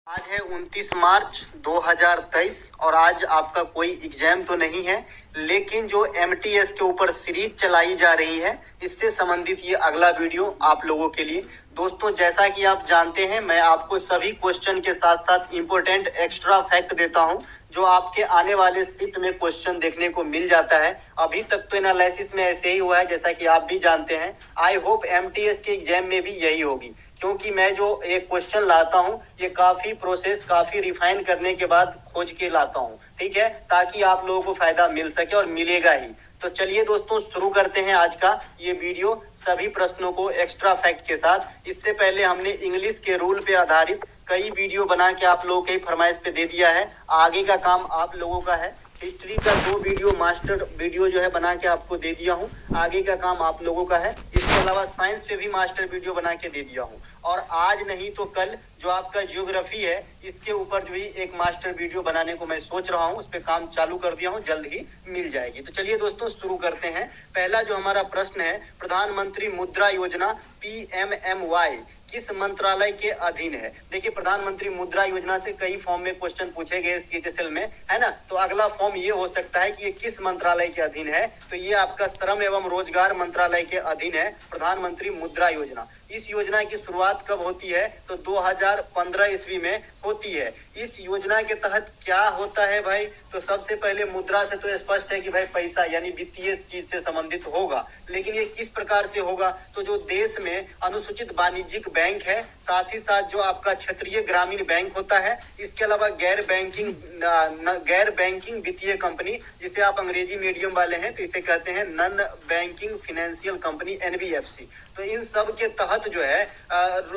आज है 29 मार्च 2023 और आज आपका कोई एग्जाम तो नहीं है, लेकिन जो एमटीएस के ऊपर सीरीज चलाई जा रही है इससे संबंधित ये अगला वीडियो आप लोगों के लिए। दोस्तों, जैसा कि आप जानते हैं, मैं आपको सभी क्वेश्चन के साथ साथ इम्पोर्टेंट एक्स्ट्रा फैक्ट देता हूं जो आपके आने वाले शिफ्ट में क्वेश्चन देखने को मिल जाता है। अभी तक तो एनालिसिस में ऐसे ही हुआ है, जैसा कि आप भी जानते हैं। आई होप एमटीएस के एग्जाम में भी यही होगी, क्योंकि मैं जो एक क्वेश्चन लाता हूं ये काफी प्रोसेस, काफी रिफाइन करने के बाद खोज के लाता हूं, ठीक है, ताकि आप लोगों को फायदा मिल सके और मिलेगा ही। तो चलिए दोस्तों, शुरू करते हैं आज का ये वीडियो सभी प्रश्नों को एक्स्ट्रा फैक्ट के साथ। इससे पहले हमने इंग्लिश के रूल पे आधारित कई वीडियो बना के आप लोगों के फरमाइश पे दे दिया है। आगे का काम आप लोगों का है। हिस्ट्री का 2 वीडियो मास्टर वीडियो जो है बना के आपको दे दिया हूँ, आगे का काम आप लोगों का है। इसके अलावा साइंस पे भी मास्टर वीडियो बना के दे दिया हूँ, और आज नहीं तो कल जो आपका ज्योग्राफी है इसके ऊपर जो भी एक मास्टर वीडियो बनाने को मैं सोच रहा हूँ, उस पर काम चालू कर दिया हूँ, जल्द ही मिल जाएगी। तो चलिए दोस्तों, शुरू करते हैं। पहला जो हमारा प्रश्न है, प्रधानमंत्री मुद्रा योजना PMMY किस मंत्रालय के अधीन है? देखिए, प्रधानमंत्री मुद्रा योजना से कई फॉर्म में क्वेश्चन पूछे गए CHSL में, है ना। तो अगला फॉर्म ये हो सकता है कि ये किस मंत्रालय के अधीन है। तो ये आपका श्रम एवं रोजगार मंत्रालय के अधीन है प्रधानमंत्री मुद्रा योजना। इस योजना की शुरुआत कब होती है? तो 2015 ईस्वी में होती है। इस योजना के तहत क्या होता है भाई? तो सबसे पहले मुद्रा से तो स्पष्ट है कि भाई पैसा यानी वित्तीय चीज से संबंधित होगा, लेकिन ये किस प्रकार से होगा? तो जो देश में अनुसूचित वाणिज्यिक बैंक है, साथ ही साथ जो आपका क्षेत्रीय ग्रामीण बैंक होता है, इसके अलावा गैर बैंकिंग वित्तीय कंपनी, जिसे आप अंग्रेजी मीडियम वाले हैं तो इसे कहते हैं non banking financial company, NBFC। तो इन सब के तहत जो है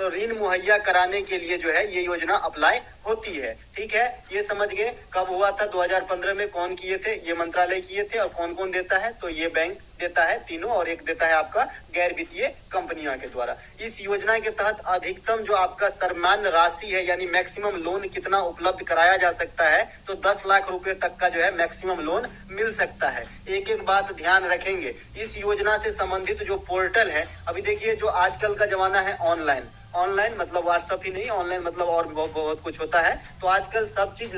ऋण मुहैया कराने के लिए जो है ये योजना अप्लाई होती है, ठीक है। ये समझ गए कब हुआ था? 2015 में। कौन किए थे? ये मंत्रालय किए थे। और कौन कौन देता है? तो ये बैंक देता है तीनों, और एक देता है आपका गैर वित्तीय कंपनियों के द्वारा। इस योजना के तहत अधिकतम जो आपका सामान्य राशि है यानी मैक्सिमम लोन कितना उपलब्ध कराया जा सकता है? तो 10 लाख रुपए तक का जो है मैक्सिमम लोन मिल सकता है। एक एक बात ध्यान रखेंगे, इस योजना से संबंधित जो पोर्टल है, अभी देखिए जो आजकल का जमाना है ऑनलाइन मतलब व्हाट्सएप ही नहीं, ऑनलाइन मतलब और बहुत कुछ होता है। तो आजकल सब चीज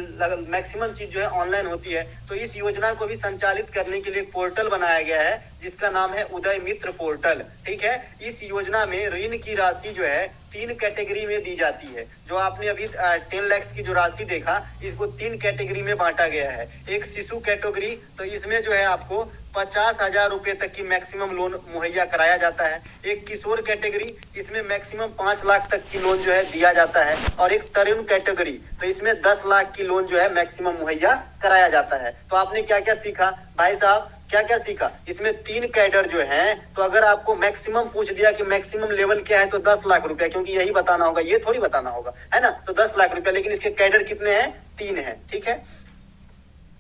मैक्सिमम चीज जो है ऑनलाइन होती है। तो इस योजना को भी संचालित करने के लिए एक पोर्टल बनाया गया है जिसका नाम है उदय मित्र पोर्टल, ठीक है। इस योजना में ऋण की राशि जो है 3 कैटेगरी में दी जाती है। जो आपने अभी 10 लाख की जो राशि देखा, इसको 3 कैटेगरी में बांटा गया है। एक शिशु कैटेगरी, तो इसमें जो है आपको 50,000 रुपए तक की मैक्सिमम लोन मुहैया कराया जाता है। एक किशोर कैटेगरी, इसमें मैक्सिमम 5 लाख तक की लोन जो है दिया जाता है। और एक तरुण कैटेगरी, तो इसमें 10 लाख की लोन जो है मैक्सिमम मुहैया कराया जाता है। तो आपने क्या क्या सीखा भाई साहब? क्या क्या सीखा? इसमें 3 कैडर जो हैं, तो अगर आपको मैक्सिमम पूछ दिया कि मैक्सिमम लेवल क्या है, तो 10 लाख रुपया, क्योंकि यही बताना होगा, ये थोड़ी बताना होगा, है ना। तो 10 लाख रुपया, लेकिन इसके कैडर कितने हैं? 3 हैं, ठीक है।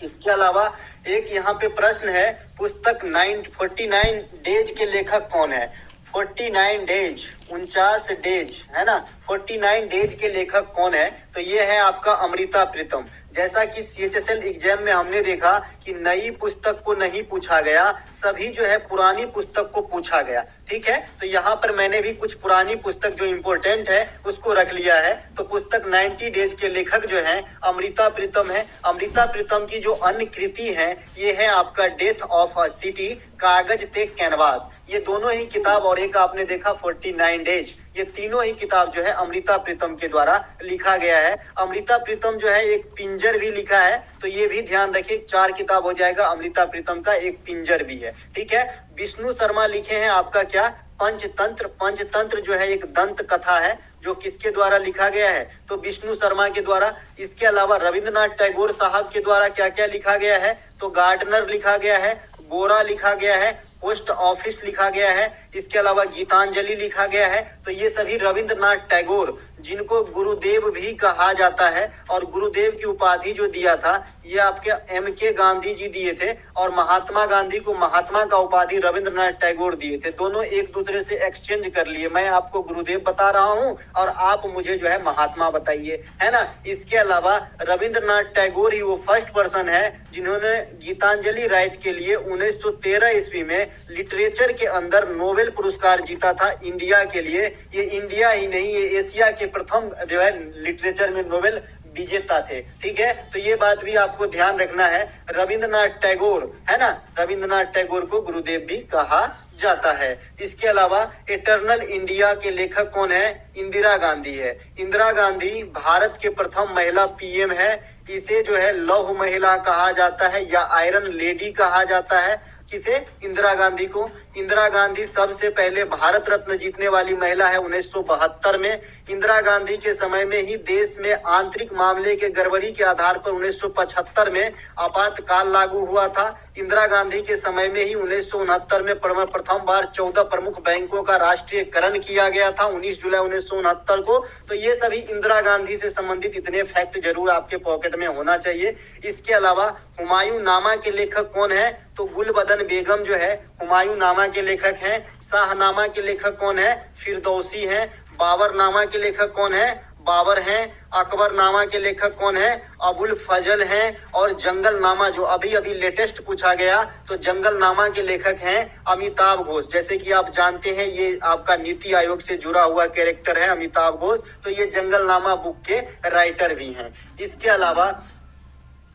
इसके अलावा एक यहाँ पे प्रश्न है, पुस्तक 49 डेज के लेखक कौन है? 49 डेज, 49 डेज, है ना। 49 डेज के लेखक कौन है? तो ये है आपका अमृता प्रीतम। जैसा कि CHSL एग्जाम में हमने देखा कि नई पुस्तक को नहीं पूछा गया, सभी जो है पुरानी पुस्तक को पूछा गया, ठीक है। तो यहाँ पर मैंने भी कुछ पुरानी पुस्तक जो इम्पोर्टेंट है उसको रख लिया है। तो पुस्तक 90 डेज के लेखक जो है अमृता प्रीतम है। अमृता प्रीतम की जो अन्य कृति है ये है आपका डेथ ऑफ अ सिटी, कागज ते कैनवास। ये दोनों ही किताब, और एक आपने देखा 49 डेज, ये तीनों ही किताब जो है अमृता प्रीतम के द्वारा लिखा गया है। अमृता प्रीतम जो है एक पिंजर भी लिखा है, तो ये भी ध्यान रखिए, 4 किताब हो जाएगा अमृता प्रीतम का, एक पिंजर भी है, ठीक है। विष्णु शर्मा लिखे हैं आपका क्या? पंचतंत्र। पंचतंत्र जो है एक दंत कथा है, जो किसके द्वारा लिखा गया है? तो विष्णु शर्मा के द्वारा। इसके अलावा रविंद्रनाथ टैगोर साहब के द्वारा क्या क्या लिखा गया है? तो गार्डनर लिखा गया है, गोरा लिखा गया है, पोस्ट ऑफिस लिखा गया है, इसके अलावा गीतांजलि लिखा गया है। तो ये सभी रविंद्रनाथ टैगोर, जिनको गुरुदेव भी कहा जाता है, और गुरुदेव की उपाधि जो दिया था ये आपके MK गांधी जी दिए थे, और महात्मा गांधी को महात्मा का उपाधि रविंद्रनाथ टैगोर दिए थे। दोनों एक दूसरे से एक्सचेंज कर लिए, मैं आपको गुरुदेव बता रहा हूँ और आप मुझे जो है महात्मा बताइए, है ना। इसके अलावा रविंद्रनाथ टैगोर ही वो फर्स्ट पर्सन है जिन्होंने गीतांजलि राइट के लिए 1913 ईस्वी में लिटरेचर के अंदर नोबेल नोबेल पुरस्कार जीता था इंडिया के लिए। ये इंडिया ही नहीं, ये एशिया के प्रथम जो है लिटरेचर में नोबेल विजेता थे। ठीक है, तो ये बात भी आपको ध्यान रखना है। रविंद्रनाथ टैगोर है ना, रविंद्रनाथ टैगोर को गुरुदेव भी कहा जाता है। इसके अलावा इटर्नल इंडिया के लेखक कौन है? इंदिरा गांधी है। इंदिरा गांधी भारत के प्रथम महिला पीएम है। इसे जो है लौह महिला कहा जाता है या आयरन लेडी कहा जाता है। किसे? इंदिरा गांधी को। इंदिरा गांधी सबसे पहले भारत रत्न जीतने वाली महिला है 1972 में। इंदिरा गांधी के समय में ही देश में आंतरिक मामले के गड़बड़ी के आधार पर 1975 में आपातकाल लागू हुआ था। इंदिरा गांधी के समय में ही 1969 में प्रथम बार 14 प्रमुख बैंकों का राष्ट्रीयकरण किया गया था 19 जुलाई 1969 को। तो ये सभी इंदिरा गांधी से संबंधित इतने फैक्ट जरूर आपके पॉकेट में होना चाहिए। इसके अलावा हुमायूं नामा के लेखक कौन है? तो गुलबदन बेगम जो है हुमायूं नामा के लेखक हैं। शाहनामा के लेखक कौन है? फिरदौसी हैं। बाबरनामा के लेखक कौन है? बाबर हैं। अकबरनामा के लेखक कौन है? अबुल फजल हैं। और जंगलनामा जो अभी अभी लेटेस्ट पूछा गया, तो जंगलनामा के लेखक हैं अमिताभ घोष। जैसे कि आप जानते हैं ये आपका नीति आयोग से जुड़ा हुआ कैरेक्टर है अमिताभ घोष, तो ये जंगलनामा बुक के राइटर भी हैं। इसके अलावा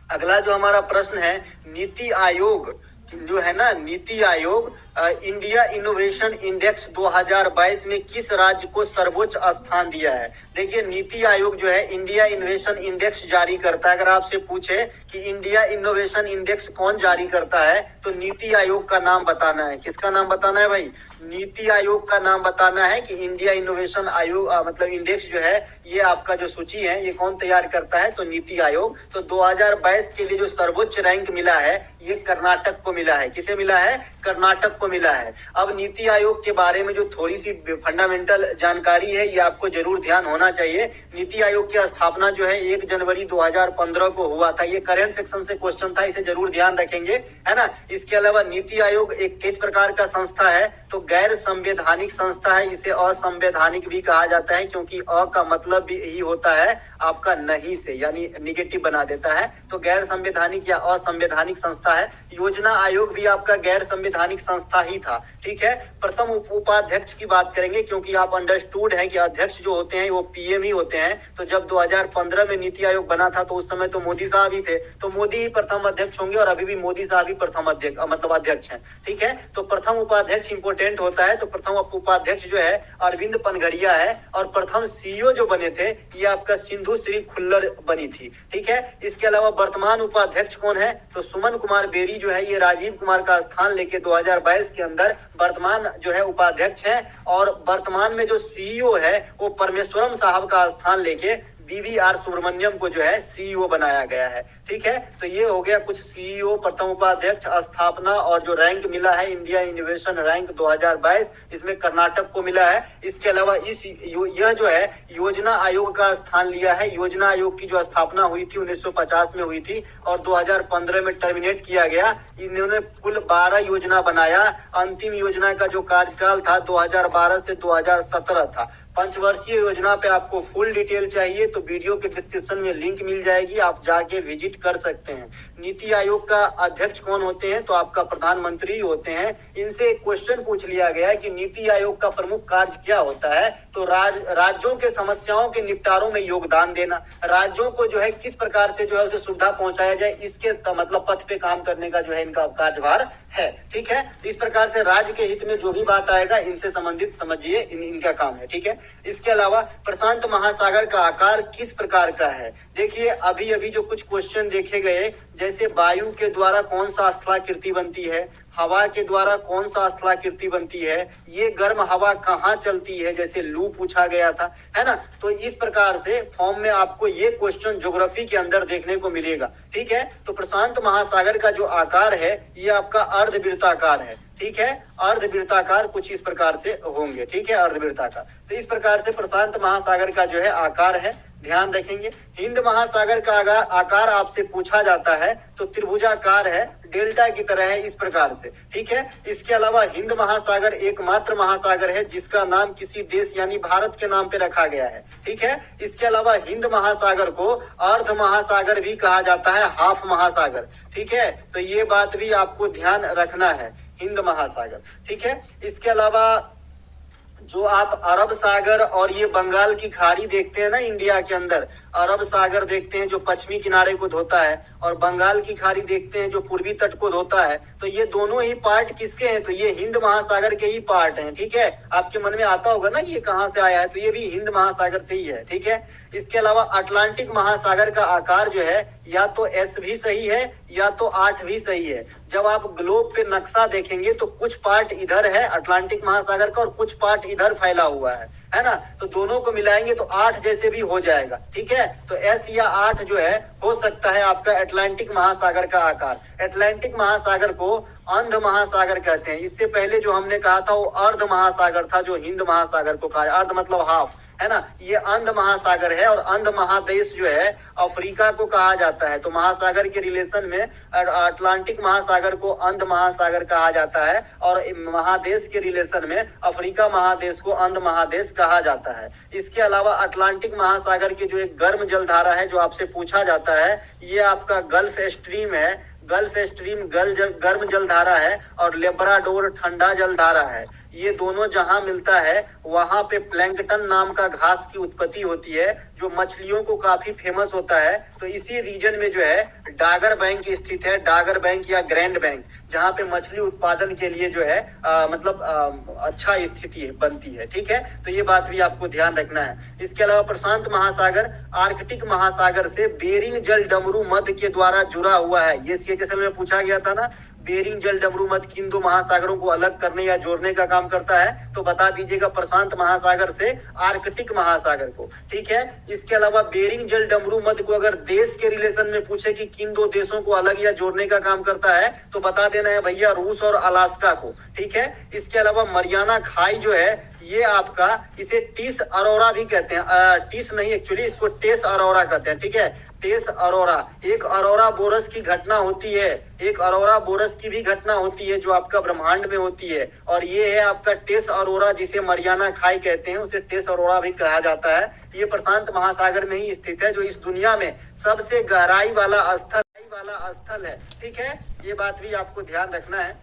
अगला जो हमारा प्रश्न है, नीति आयोग जो है ना, NITI Aayog India innovation index 2022 में किस राज्य को सर्वोच्च स्थान दिया है? देखिए नीति आयोग जो है इंडिया इनोवेशन इंडेक्स जारी करता है। अगर आपसे पूछे कि इंडिया इनोवेशन इंडेक्स कौन जारी करता है, तो नीति आयोग का नाम बताना है। किसका नाम बताना है भाई? नीति आयोग का नाम बताना है कि इंडिया इनोवेशन आयोग मतलब इंडेक्स जो है ये आपका जो सूची है ये कौन तैयार करता है? तो नीति आयोग। तो 2022 के लिए जो सर्वोच्च रैंक मिला है ये कर्नाटक को मिला है। किसे मिला है? कर्नाटक को मिला है। अब नीति आयोग के बारे में जो थोड़ी सी फंडामेंटल जानकारी है ये आपको जरूर ध्यान होना चाहिए। नीति आयोग की स्थापना जो है 1 जनवरी 2015 को हुआ था। ये करंट सेक्शन से क्वेश्चन था, इसे जरूर ध्यान रखेंगे, है ना। इसके अलावा नीति आयोग एक किस प्रकार का संस्था है? तो गैर संवैधानिक संस्था है। इसे असंवैधानिक भी कहा जाता है क्योंकि अ का मतलब भी यही होता है आपका नहीं से, यानी निगेटिव बना देता है। तो गैर संवैधानिक या असंवैधानिक संस्था है। योजना आयोग भी आपका गैर संवैधानिक संस्था ही था। ठीक है, प्रथम उपाध्यक्ष की बात करेंगे क्योंकि आप अंडरस्टूड है कि अध्यक्ष जो होते हैं वो पीएम ही होते हैं। तो जब 2015 में नीति आयोग बना था तो उस समय तो मोदी साहब ही थे, तो मोदी ही प्रथम अध्यक्ष होंगे और अभी भी मोदी साहब ही प्रथम अध्यक्ष मतलब अध्यक्ष हैं। ठीक है, तो प्रथम उपाध्यक्ष इंपोर्टेंट होता है। तो प्रथम उपाध्यक्ष जो है अरविंद पनघड़िया है और प्रथम सीईओ जो बने थे ये आपका सिंधु श्री खुल्लर बनी थी। ठीक है, इसके अलावा वर्तमान उपाध्यक्ष कौन है? तो सुमन कुमार बेरी जो है ये राजीव कुमार का स्थान लेके 2022 के अंदर वर्तमान जो है उपाध्यक्ष हैं। और वर्तमान में जो सीईओ है वो परमेश्वरम साहब का स्थान लेके BVR सुब्रमण्यम को जो है सीईओ बनाया गया है। ठीक है, तो ये हो गया कुछ सीईओ, प्रथम उपाध्यक्ष, स्थापना और जो रैंक मिला है इंडिया इनोवेशन रैंक 2022, इसमें कर्नाटक को मिला है। इसके अलावा यह जो है योजना आयोग का स्थान लिया है। योजना आयोग की जो स्थापना हुई थी 1950 में हुई थी और 2015 में टर्मिनेट किया गया। इन्होंने कुल 12 योजना बनाया। अंतिम योजना का जो कार्यकाल था 2012 से 2017 था। पंचवर्षीय योजना पे आपको फुल डिटेल चाहिए तो वीडियो के डिस्क्रिप्शन में लिंक मिल जाएगी, आप जाके विजिट कर सकते हैं। नीति आयोग का अध्यक्ष कौन होते हैं? तो आपका प्रधानमंत्री होते हैं। इनसे एक क्वेश्चन पूछ लिया गया है कि नीति आयोग का प्रमुख कार्य क्या होता है? तो राज्यों के समस्याओं के निपटारों में योगदान देना, राज्यों को जो है किस प्रकार से जो है उसे सुविधा पहुंचाया जाए इसके मतलब पथ पे काम करने का जो है इनका कार्यभार है। ठीक है, इस प्रकार से राज्य के हित में जो भी बात आएगा इनसे संबंधित समझिए इनका काम है। ठीक है, इसके अलावा प्रशांत महासागर का आकार किस प्रकार का है? देखिए अभी अभी जो कुछ क्वेश्चन देखे गए, जैसे वायु के द्वारा कौन सा स्थलाकृति बनती है, हवा के द्वारा कौन सा स्थलाकृति बनती है, ये गर्म हवा कहाँ चलती है, जैसे लू पूछा गया था, है ना। तो इस प्रकार से फॉर्म में आपको ये क्वेश्चन ज्योग्राफी के अंदर देखने को मिलेगा। ठीक है, तो प्रशांत महासागर का जो आकार है ये आपका अर्धवृत्ताकार है। ठीक है, अर्धवृत्ताकार कुछ इस प्रकार से होंगे। ठीक है, अर्धवृत्ताकार। तो इस प्रकार से प्रशांत महासागर का जो है आकार है, ध्यान रखेंगे। हिंद महासागर का आकार आपसे पूछा जाता है तो त्रिभुजाकार है, डेल्टा की तरह है, इस प्रकार से। ठीक है, इसके अलावा हिंद महासागर एकमात्र महासागर है जिसका नाम किसी देश यानी भारत के नाम पे रखा गया है। ठीक है, इसके अलावा हिंद महासागर को अर्ध महासागर भी कहा जाता है, हाफ महासागर। ठीक है, तो ये बात भी आपको ध्यान रखना है। हिंद महासागर, ठीक है। इसके अलावा जो आप अरब सागर और ये बंगाल की खाड़ी देखते हैं ना इंडिया के अंदर, अरब सागर देखते हैं जो पश्चिमी किनारे को धोता है, और बंगाल की खाड़ी देखते हैं जो पूर्वी तट को धोता है, तो ये दोनों ही पार्ट किसके हैं? तो ये हिंद महासागर के ही पार्ट हैं, ठीक है। आपके मन में आता होगा ना कि ये कहाँ से आया है, तो ये भी हिंद महासागर से ही है, ठीक है। इसके अलावा अटलांटिक महासागर का आकार जो है या तो एस भी सही है या तो 8 भी सही है। जब आप ग्लोब पे नक्शा देखेंगे तो कुछ पार्ट इधर है अटलांटिक महासागर का और कुछ पार्ट इधर फैला हुआ है ना, तो दोनों को मिलाएंगे तो 8 जैसे भी हो जाएगा, ठीक है। तो एस या 8 जो है हो सकता है आपका अटलांटिक महासागर का आकार। अटलांटिक महासागर को अर्ध महासागर कहते हैं। इससे पहले जो हमने कहा था वो अर्ध महासागर था, जो हिंद महासागर को कहा, अर्ध मतलब हाफ, है ना। ये अंध महासागर है और अंध महादेश जो है अफ्रीका को कहा जाता है। तो महासागर के रिलेशन में अटलांटिक महासागर को अंध महासागर कहा जाता है और महादेश के रिलेशन में अफ्रीका महादेश को अंध महादेश कहा जाता है। इसके अलावा अटलांटिक महासागर की जो एक गर्म जलधारा है जो आपसे पूछा जाता है, ये आपका गल्फ स्ट्रीम है। गल्फ स्ट्रीम गर्म जलधारा है और लेब्राडोर ठंडा जलधारा है। ये दोनों जहां मिलता है वहां पे प्लैंकटन नाम का घास की उत्पत्ति होती है जो मछलियों को काफी फेमस होता है। तो इसी रीजन में जो है डागर बैंक स्थित है, डागर बैंक या ग्रैंड बैंक, जहां पे मछली उत्पादन के लिए जो है अच्छा स्थिति बनती है, ठीक है। तो ये बात भी आपको ध्यान रखना है। इसके अलावा प्रशांत महासागर आर्कटिक महासागर से बेरिंग जल डमरू मध्य के द्वारा जुड़ा हुआ है। ये सीएचएसएल में पूछा गया था ना, बेरिंग जल डमरू मध्य किन दो महासागरों को अलग करने या जोड़ने का काम करता है, तो बता दीजिएगा प्रशांत महासागर से आर्कटिक महासागर को, ठीक है। इसके अलावा बेरिंग जल डमरू मध्य को अगर देश के रिलेशन में पूछे कि किन दो देशों को अलग या जोड़ने का काम करता है, तो बता देना है भैया रूस और अलास्का को, ठीक है। इसके अलावा मरियाना खाई जो है ये आपका, इसे टीस अरोरा भी कहते हैं, टीस नहीं एक्चुअली इसको टेस अरोरा कहते हैं, ठीक है। टेस अरोरा, एक अरोरा बोरस की घटना होती है, एक अरोरा बोरस की भी घटना होती है जो आपका ब्रह्मांड में होती है, और ये है आपका टेस अरोरा जिसे मरियाना खाई कहते हैं, उसे टेस अरोरा भी कहा जाता है। ये प्रशांत महासागर में ही स्थित है जो इस दुनिया में सबसे गहराई वाला स्थल है, ठीक है। ये बात भी आपको ध्यान रखना है।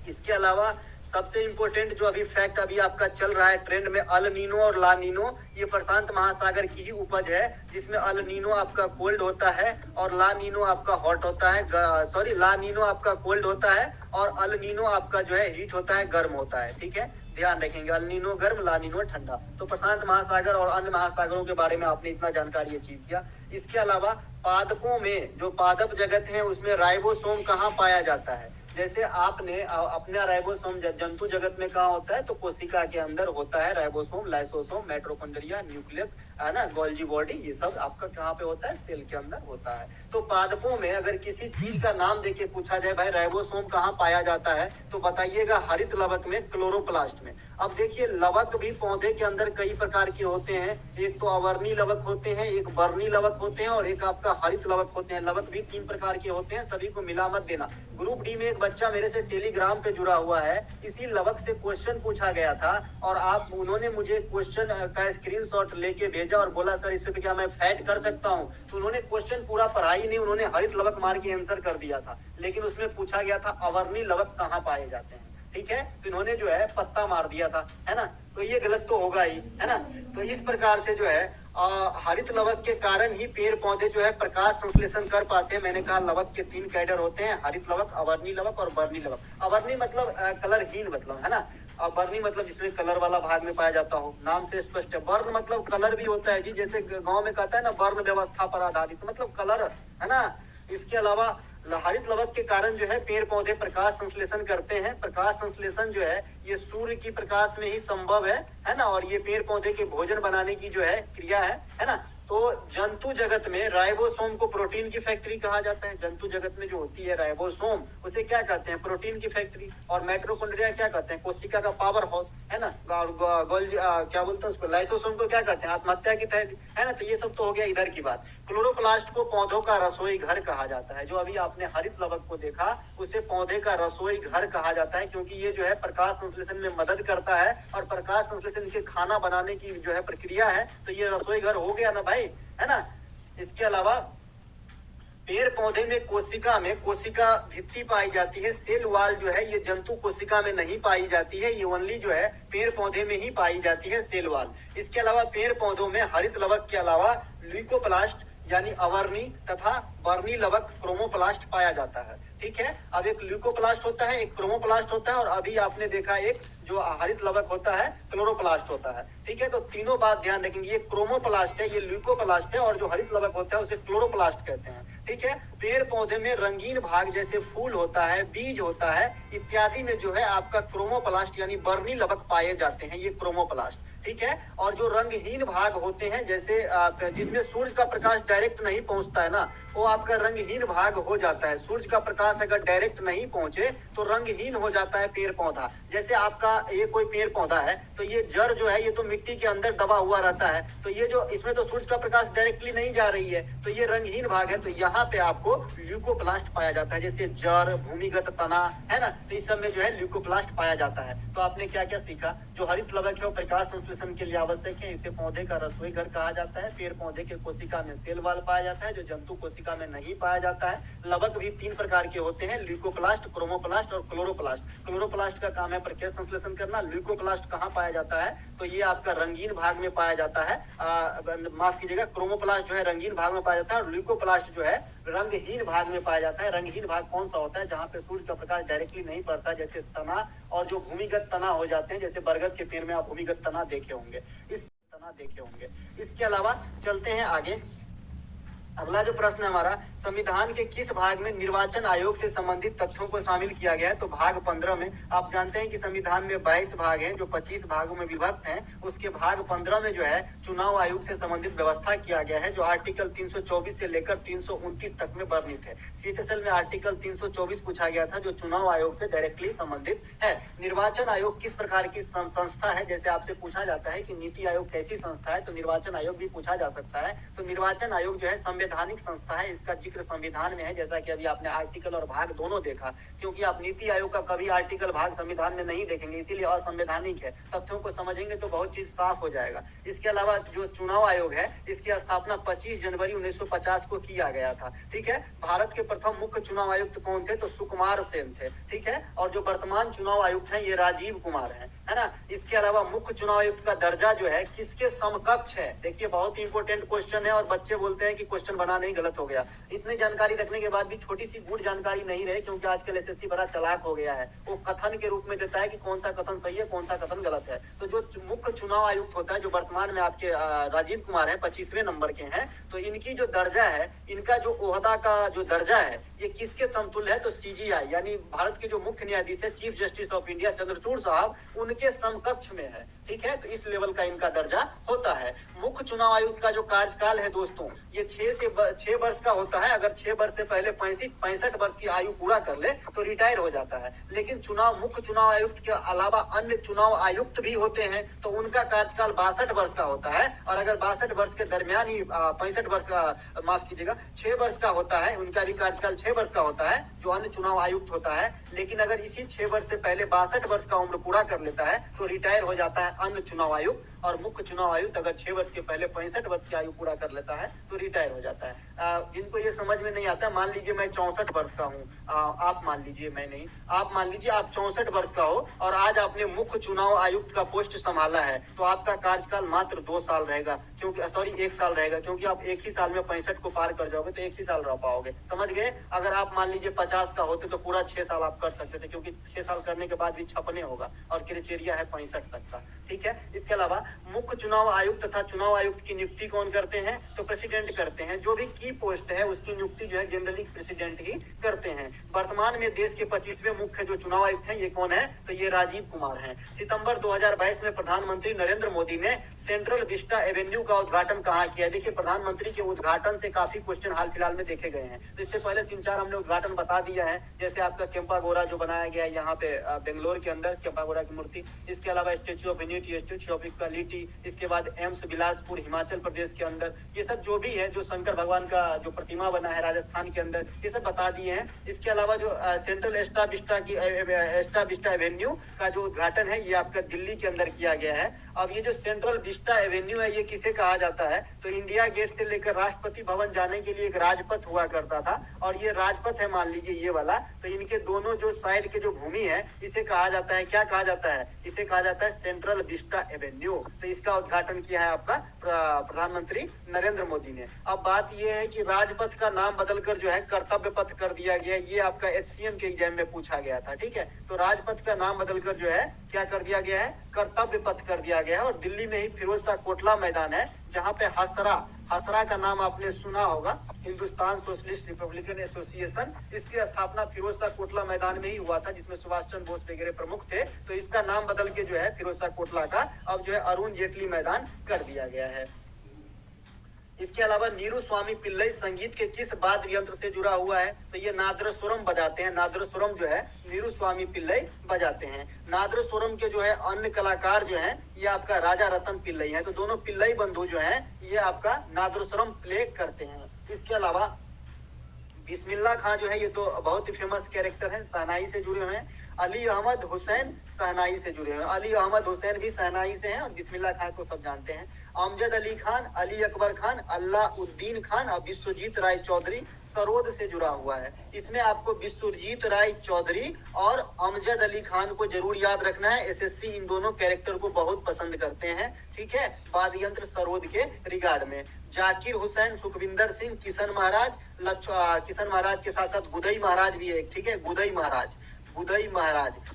इसके अलावा सबसे इंपॉर्टेंट जो अभी फैक्ट अभी आपका चल रहा है ट्रेंड में, अल नीनो और ला नीनो, ये प्रशांत महासागर की ही उपज है, जिसमें अल नीनो आपका कोल्ड होता है और ला नीनो आपका हॉट होता है, सॉरी ला नीनो आपका कोल्ड होता है और अल नीनो आपका जो है हीट होता है, गर्म होता है, ठीक है। ध्यान रखेंगे, अल नीनो गर्म, ला नीनो ठंडा। तो प्रशांत महासागर और अन्य महासागरों के बारे में आपने इतना जानकारी अचीव किया। इसके अलावा पादपों में जो पादप जगत है उसमें राइबोसोम कहाँ पाया जाता है? जैसे आपने अपना राइबोसोम जंतु जगत में कहाँ होता है, तो कोशिका के अंदर होता है राइबोसोम, लाइसोसोम, माइटोकॉन्ड्रिया, न्यूक्लियस, है ना, गोल्जी बॉडी, ये सब आपका कहाँ पे होता है? सेल के अंदर होता है। तो पादपों में अगर किसी चीज का नाम देके पूछा जाए भाई राइबोसोम कहाँ पाया जाता है, तो बताइएगा हरित लवक में, क्लोरोप्लास्ट में। अब देखिए लवक भी पौधे के अंदर कई प्रकार के होते हैं, एक तो अवर्णी लवक होते हैं, एक वर्णी लवक होते हैं और एक आपका हरित लवक होते हैं। लवक भी 3 प्रकार के होते हैं, सभी को मिला मत देना। ग्रुप डी में एक बच्चा मेरे से टेलीग्राम पे जुड़ा हुआ है, इसी लवक से क्वेश्चन पूछा गया था और उन्होंने मुझे क्वेश्चन का स्क्रीनशॉट लेके भेजा और बोला सर इस पे क्या मैं फैट कर सकता हूँ? तो उन्होंने क्वेश्चन पूरा पढ़ा ही नहीं, उन्होंने हरित लवक मार के आंसर कर दिया था, लेकिन उसमें पूछा गया था अवर्णी लवक कहाँ पाए जाते हैं, ठीक है। तो इन्होंने जो है पत्ता मार दिया था, है ना, तो ये गलत तो होगा ही, है ना। तो इस प्रकार से जो है हरित लवक के कारण ही पेड़ पौधे जो है प्रकाश संश्लेषण कर पाते हैं। मैंने कहा लवक के 3 कैडर होते हैं, हरित लवक, अवर्णी लवक और वर्णी लवक। अवर्णी मतलब कलरहीन मतलब, है ना, और वर्णी मतलब जिसमें कलर वाला भाग में पाया जाता हो, नाम से स्पष्ट है। वर्ण मतलब कलर भी होता है जी, जैसे गांव में कहता है ना वर्ण व्यवस्था पर आधारित, मतलब कलर, है ना। इसके अलावा हरित लवक के कारण जो है पेड़ पौधे प्रकाश संश्लेषण करते हैं। प्रकाश संश्लेषण जो है ये सूर्य की प्रकाश में ही संभव है ना, और ये पेड़ पौधे के भोजन बनाने की जो है क्रिया है ना। तो जंतु जगत में राइबोसोम को प्रोटीन की फैक्ट्री कहा जाता है। जंतु जगत में जो होती है राइबोसोम, उसे क्या कहते हैं? प्रोटीन की फैक्ट्री। और माइटोकॉन्ड्रिया क्या कहते हैं? कोशिका का पावर हाउस, है ना। और गोल्जी क्या बोलते हैं उसको, लाइसोसोम को क्या कहते हैं? आत्महत्या की थैली, है ना। तो ये सब तो हो गया इधर की बात। क्लोरोप्लास्ट को पौधों का रसोई घर कहा जाता है। जो अभी आपने हरित लवक को देखा उसे पौधे का रसोई घर कहा जाता है, क्योंकि ये जो है प्रकाश संश्लेषण में मदद करता है और प्रकाश संश्लेषण के खाना बनाने की जो है प्रक्रिया है, तो ये रसोई घर हो गया ना भाई, है ना। इसके अलावा पेड़ पौधे में कोशिका भित्ति पाई जाती है, सेल वॉल जो है ये जंतु कोशिका में नहीं पाई जाती है, ये ओनली जो है पेड़ पौधे में ही पाई जाती है सेल वॉल। इसके अलावा पेड़ पौधों में हरित लवक के अलावा ल्यूकोप्लास्ट यानी अवर्णी तथा वर्णी लवक क्रोमोप्लास्ट पाया जाता है। ठीक है, अब एक ल्यूकोप्लास्ट होता है, एक क्रोमोप्लास्ट होता है, और अभी आपने देखा एक जो हरित लवक होता है क्लोरोप्लास्ट होता है। ठीक है, तो तीनों बात ध्यान रखेंगे, ये क्रोमोप्लास्ट है, ये ल्यूकोप्लास्ट है, और जो हरित लवक होता है उसे क्लोरोप्लास्ट कहते हैं। ठीक है, पेड़ पौधे में रंगीन भाग जैसे फूल होता है, बीज होता है इत्यादि में जो है आपका क्रोमोप्लास्ट यानी वर्णी लवक पाए जाते हैं, ये क्रोमोप्लास्ट। ठीक है, और जो रंगहीन भाग होते हैं जैसे जिसमें सूर्य का प्रकाश डायरेक्ट नहीं पहुंचता है ना, वो आपका रंगहीन भाग हो जाता है। सूर्य का प्रकाश अगर डायरेक्ट नहीं पहुंचे तो रंगहीन हो जाता है पेड़ पौधा। जैसे आपका ये कोई पेड़ पौधा है तो ये जड़ जो है ये तो मिट्टी के अंदर दबा हुआ रहता है, तो ये जो इसमें तो सूर्य का प्रकाश डायरेक्टली नहीं जा रही है, तो ये रंगहीन भाग है, तो यहाँ पे आपको ल्यूकोप्लास्ट पाया जाता है। जैसे जड़, भूमिगत तना है ना, तो इस सब में जो है ल्यूकोप्लास्ट पाया जाता है। तो आपने क्या क्या सीखा, जो हरित लवक है वो प्रकाश संश्लेषण के लिए आवश्यक है, इसे पौधे का रसोई घर कहा जाता है। पेड़ पौधे के कोशिका में सेल वॉल पाया जाता है जो जंतु कोशिका में नहीं पाया जाता है। लवक भी 3 प्रकार के होते हैं, ल्यूकोप्लास्ट, क्रोमोप्लास्ट और क्लोरोप्लास्ट। क्लोरोप्लास्ट का काम है प्रकाश संश्लेषण करना। ल्यूकोप्लास्ट कहाँ पाया जाता है, तो ये आपका रंगीन भाग में पाया जाता है, माफ कीजिएगा, क्रोमोप्लास्ट जो है रंगीन भाग में पाया जाता है, और ल्यूकोप्लास्ट जो है रंगहीन भाग में पाया जाता है। रंगहीन भाग कौन सा होता है, जहाँ पे सूर्य का प्रकाश डायरेक्टली नहीं पड़ता, जैसे तना और जो भूमिगत तना हो जाते हैं, जैसे बरगद के पेड़ में आप भूमिगत तना देखे होंगे, इसके अलावा चलते हैं आगे। अगला जो प्रश्न है हमारा, संविधान के किस भाग में निर्वाचन आयोग से संबंधित तथ्यों को शामिल किया गया है, तो भाग 15 में। आप जानते हैं कि संविधान में 22 भाग हैं जो 25 भागों में विभक्त हैं, उसके भाग 15 में जो है चुनाव आयोग से संबंधित व्यवस्था किया गया है, जो आर्टिकल 324 से लेकर 329 तक में वर्णित है। सीएचएसएल में आर्टिकल 324 पूछा गया था जो चुनाव आयोग से डायरेक्टली संबंधित है। निर्वाचन आयोग किस प्रकार की संस्था है, जैसे आपसे पूछा जाता है कि नीति आयोग कैसी संस्था है, तो निर्वाचन आयोग भी पूछा जा सकता है। तो निर्वाचन आयोग जो है संवैधानिक संस्था है, इसका जिक्र संविधान में है, जैसा कि अभी आपने आर्टिकल और भाग दोनों देखा, क्योंकि आप नीति आयोग का कभी आर्टिकल भाग संविधान में नहीं देखेंगे, इसीलिए असंवैधानिक है। तथ्यों को समझेंगे तो बहुत चीज साफ हो जाएगा। इसके अलावा जो चुनाव आयोग है इसकी स्थापना 25 जनवरी 1950 को किया गया था। ठीक है, भारत के प्रथम मुख्य चुनाव आयुक्त कौन थे, तो सुकुमार सेन थे। ठीक है, और जो वर्तमान चुनाव आयुक्त है ये राजीव कुमार है ना। इसके अलावा मुख्य चुनाव आयुक्त का दर्जा जो है किसके समकक्ष है, देखिए बहुत ही इंपॉर्टेंट क्वेश्चन है, और बच्चे बोलते हैं कि क्वेश्चन बना नहीं, गलत हो गया। इतनी जानकारी रखने के बाद भी छोटी सी गुड़ जानकारी नहीं रहे, क्योंकि आजकल एसएससी बड़ा चालाक हो गया है, वो कथन के रूप में देता है कि कौन सा कथन सही है, कौन सा कथन गलत है। तो जो मुख्य चुनाव आयुक्त होता है, जो वर्तमान में आपके राजीव कुमार है, 25वें नंबर के हैं, तो इनकी जो दर्जा है, इनका जो ओहदा का जो दर्जा है ये किसके समतुल्य है, तो सीजीआई यानी भारत के जो मुख्य न्यायाधीश है, chief justice of India Chandrachud साहब, उनके समकक्ष में है। ठीक है, तो इस लेवल का इनका दर्जा होता है। मुख्य चुनाव आयुक्त का जो कार्यकाल है दोस्तों, ये 6 वर्ष का होता है। अगर 6 वर्ष से पहले 65 वर्ष की आयु पूरा कर ले तो रिटायर हो जाता है। लेकिन मुख्य चुनाव आयुक्त के अलावा अन्य चुनाव आयुक्त भी होते हैं, तो उनका कार्यकाल 62 वर्ष का होता है, और अगर 62 वर्ष के दरमियान ही 65 वर्ष का, माफ कीजिएगा, 6 वर्ष का होता है, उनका भी कार्यकाल 6 वर्ष का होता है जो अन्य चुनाव आयुक्त होता है। लेकिन अगर इसी 6 वर्ष से पहले 62 वर्ष का उम्र पूरा कर लेता है तो रिटायर हो जाता है अन्य चुनाव आयुक्त, और मुख्य चुनाव आयुक्त अगर 6 वर्ष के पहले 65 वर्ष की आयु पूरा कर लेता है तो रिटायर हो जाता है। जिनको ये समझ में नहीं आता, मान लीजिए मैं 64 वर्ष का हूँ, आप मान लीजिए, मैं नहीं, आप मान लीजिए आप 64 वर्ष का हो और आज आपने मुख्य चुनाव आयुक्त का पोस्ट संभाला है, तो आपका कार्यकाल मात्र 2 साल रहेगा, क्योंकि सॉरी 1 साल रहेगा, क्योंकि आप एक ही साल में 65 को पार कर जाओगे तो 1 ही साल रह पाओगे। समझ गए? अगर आप मान लीजिए 50 का होते तो पूरा 6 साल आप कर सकते थे, क्योंकि 6 साल करने के बाद भी छपने होगा, और क्राइटेरिया है 65 तक का। ठीक है, इसके अलावा मुख्य चुनाव आयुक्त तथा चुनाव आयुक्त की नियुक्ति कौन करते हैं, तो प्रेसिडेंट करते हैं। जो भी की पोस्ट है उसकी नियुक्ति जो है जनरली प्रेसिडेंट ही करते हैं। वर्तमान में देश के 25वें मुख्य जो चुनाव आयुक्त हैं ये कौन है, तो ये राजीव कुमार हैं। सितंबर 2022 में प्रधानमंत्री नरेंद्र मोदी ने सेंट्रल विस्टा एवेन्यू का उद्घाटन कहाँ किया। देखिए प्रधानमंत्री के उद्घाटन से काफी क्वेश्चन हाल फिलहाल में देखे गए हैं, तो इससे पहले 3-4 हमने उद्घाटन बता दिया है, जैसे आपका केम्पागोरा जो बनाया गया है यहाँ पे बेंगलोर के अंदर, केम्पागोरा की मूर्ति। इसके अलावा statue of unity, statue of equality IIT, इसके बाद एम्स बिलासपुर हिमाचल प्रदेश के अंदर, ये सब जो भी है, जो शंकर भगवान का जो प्रतिमा बना है राजस्थान के अंदर, ये सब बता दिए हैं। इसके अलावा जो सेंट्रल एस्टा विस्टा एवेन्यू का जो उद्घाटन है ये आपका दिल्ली के अंदर किया गया है। अब ये जो सेंट्रल विस्टा एवेन्यू है ये किसे कहा जाता है, तो इंडिया गेट से लेकर राष्ट्रपति भवन जाने के लिए एक राजपथ हुआ करता था, और ये राजपथ है मान लीजिए ये वाला, तो इनके दोनों जो साइड के जो भूमि है इसे कहा जाता है, क्या कहा जाता है, इसे कहा जाता है सेंट्रल विस्टा एवेन्यू। तो इसका उद्घाटन किया है आपका प्रधानमंत्री नरेंद्र मोदी ने। अब बात ये है कि राजपथ का नाम बदलकर जो है कर्तव्य पथ कर दिया गया, ये आपका HCM के एग्जाम में पूछा गया था, ठीक है। तो राजपथ का नाम बदलकर जो है क्या कर दिया गया है, कर्तव्य पथ कर दिया गया है। और दिल्ली में ही फिरोज शाह कोटला मैदान है, जहाँ पे हसरा का नाम आपने सुना होगा, हिंदुस्तान सोशलिस्ट रिपब्लिकन एसोसिएशन, इसकी स्थापना फिरोज शाह कोटला मैदान में ही हुआ था, जिसमें सुभाष चंद्र बोस वगैरह प्रमुख थे। तो इसका नाम बदल के जो है फिरोज शाह कोटला का अब जो है अरुण जेटली मैदान कर दिया गया है। इसके अलावा नीरू स्वामी पिल्लई संगीत के किस वाद्य यंत्र से जुड़ा हुआ है, तो ये नादस्वरम बजाते हैं। नादस्वरम जो है नीरू स्वामी पिल्लई बजाते हैं। नादस्वरम के जो है अन्य कलाकार जो हैं ये आपका राजा रतन पिल्लई हैं। तो दोनों पिल्लई बंधु जो हैं ये आपका नादस्वरम प्ले करते हैं। इसके अलावा बिस्मिल्लाह खां जो है ये तो बहुत ही फेमस कैरेक्टर है, शहनाई से जुड़े हुए हैं। अली अहमद हुसैन शहनाई से जुड़े हुए हैं। अली अहमद हुसैन भी शहनाई से हैं, और बिस्मिल्लाह खां को सब जानते हैं। अमजद अली खान, अली अकबर खान, अल्लाउद्दीन खान और विश्वजीत राय चौधरी सरोद से जुड़ा हुआ है। इसमें आपको विश्वजीत राय चौधरी और अमजद अली खान को जरूर याद रखना है। SSC इन दोनों कैरेक्टर को बहुत पसंद करते हैं, ठीक है, वाद्य यंत्र सरोद के रिगार्ड में। जाकिर हुसैन, सुखविंदर सिंह, किशन महाराज के साथ साथ गुदई महाराज भी है, ठीक है, गुदई महाराज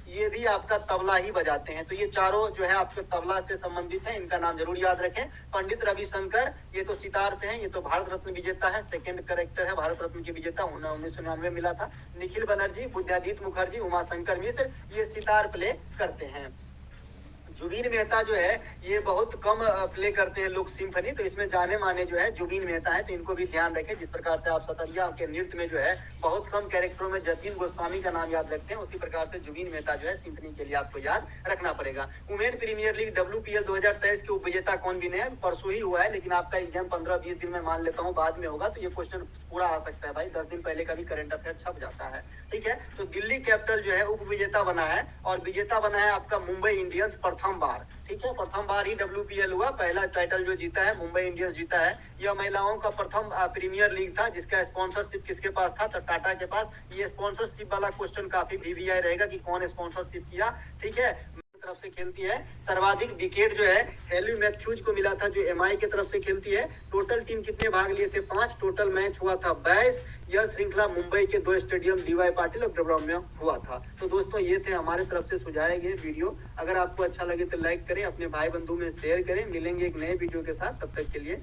ये भी आपका तबला ही बजाते हैं। तो ये चारों जो है आपके तबला से संबंधित हैं, इनका नाम जरूर याद रखें। पंडित रविशंकर ये तो सितार से हैं, ये तो भारत रत्न विजेता है, सेकंड कैरेक्टर है भारत रत्न के विजेता, 1999 मिला था। निखिल बनर्जी, बुद्धादित्य मुखर्जी, उमाशंकर मिश्र ये सितार प्ले करते हैं। जुबीन मेहता जो है ये बहुत कम प्ले करते हैं लोग सिम्फनी, तो इसमें जाने माने जो है जुबीन मेहता है, तो इनको भी ध्यान रखें। जिस प्रकार से आप सतरिया के नृत्य में जो है बहुत कम कैरेक्टरों में जतिन गोस्वामी का नाम याद रखते हैं, उसी प्रकार से जुबीन मेहता जो है सिम्फनी के लिए आपको याद रखना पड़ेगा। वुमेन प्रीमियर लीग WPL 2023 के उपविजेता कौन बने हैं, परसों ही हुआ है, लेकिन आपका एग्जाम 15-20 दिन में मान लेता हूँ बाद में होगा, तो ये क्वेश्चन पूरा आ सकता है भाई, 10 दिन पहले का भी करंट अफेयर छप जाता है, ठीक है। तो दिल्ली कैपिटल जो है उपविजेता बना है, और विजेता बना है आपका मुंबई इंडियंस प्रथम बार, ठीक है, प्रथम बार ही WPL हुआ, पहला टाइटल जो जीता है मुंबई इंडियंस जीता है। यह महिलाओं का प्रथम प्रीमियर लीग था, जिसका स्पॉन्सरशिप किसके पास था, तो टाटा के पास। ये स्पॉन्सरशिप वाला क्वेश्चन काफी VVI रहेगा कि कौन स्पॉन्सरशिप किया, ठीक है। तरफ से खेलती है। सर्वाधिक विकेट जो है हेली मैथ्यूज को मिला था, जो MI के तरफ से खेलती है। टोटल टीम कितने भाग लिए थे, 5, टोटल मैच हुआ था 22। यह श्रृंखला मुंबई के 2 स्टेडियम DY पाटिल और ड्रम में हुआ था। तो दोस्तों ये थे हमारे तरफ से सुझाए गए वीडियो। अगर आपको अच्छा लगे तो लाइक करें, अपने भाई बंधु में शेयर करें। मिलेंगे एक नए वीडियो के साथ, तब तक के लिए